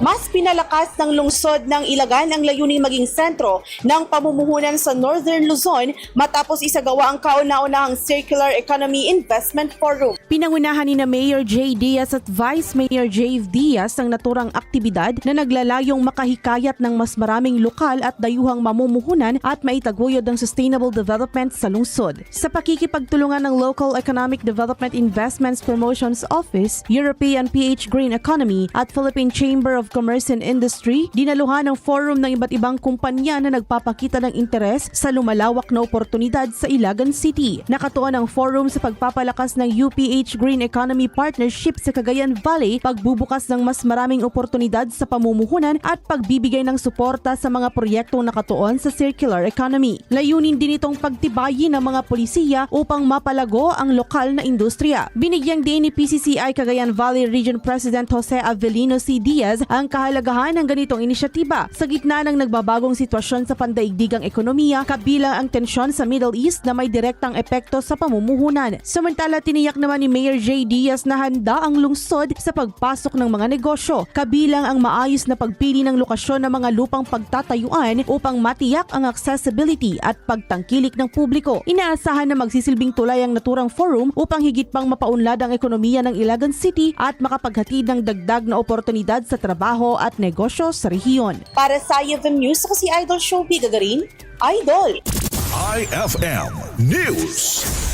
Mas pinalakas ng lungsod ng Ilagan ang layuning maging sentro ng pamumuhunan sa Northern Luzon matapos isagawa ang kauna-unahang Circular Economy Investment Forum. Pinangunahan ni na Mayor J. Diaz at Vice Mayor Jave Diaz ang naturang aktibidad na naglalayong makahikayat ng mas maraming lokal at dayuhang mamumuhunan at maitaguyod ang sustainable development sa lungsod. Sa pakikipagtulungan ng Local Economic Development Investments Promotions Office, European PH Green Economy at Philippine Chamber of Commerce and Industry, dinaluhan ng forum ng iba't ibang kumpanya na nagpapakita ng interes sa lumalawak na oportunidad sa Ilagan City. Nakatuon ang forum sa pagpapalakas ng UPH Green Economy Partnership sa Cagayan Valley, pagbubukas ng mas maraming oportunidad sa pamumuhunan at pagbibigay ng suporta sa mga proyektong nakatuon sa circular economy. Layunin din itong pagtibayin ng mga polisiya upang mapalago ang lokal na industriya. Binigyang din ni PCCI Cagayan Valley Region President Jose Avelino C. Diaz ang kahalagahan ng ganitong inisyatiba sa gitna ng nagbabagong sitwasyon sa pandaigdigang ekonomiya kabilang ang tensyon sa Middle East na may direktang epekto sa pamumuhunan. Samantala, tiniyak naman ni Mayor J. Diaz na handa ang lungsod sa pagpasok ng mga negosyo, kabilang ang maayos na pagpili ng lokasyon ng mga lupang pagtatayuan upang matiyak ang accessibility at pagtangkilik ng publiko. Inaasahan na magsisilbing tulay ang naturang forum upang higit pang mapaunlad ang ekonomiya ng Ilagan City at makapaghatid ng dagdag na oportunidad sa trabaho at negosyo sa rehiyon. Para sa UFM News, ako si Idol Showbiz Gagarin, Idol! IFM News.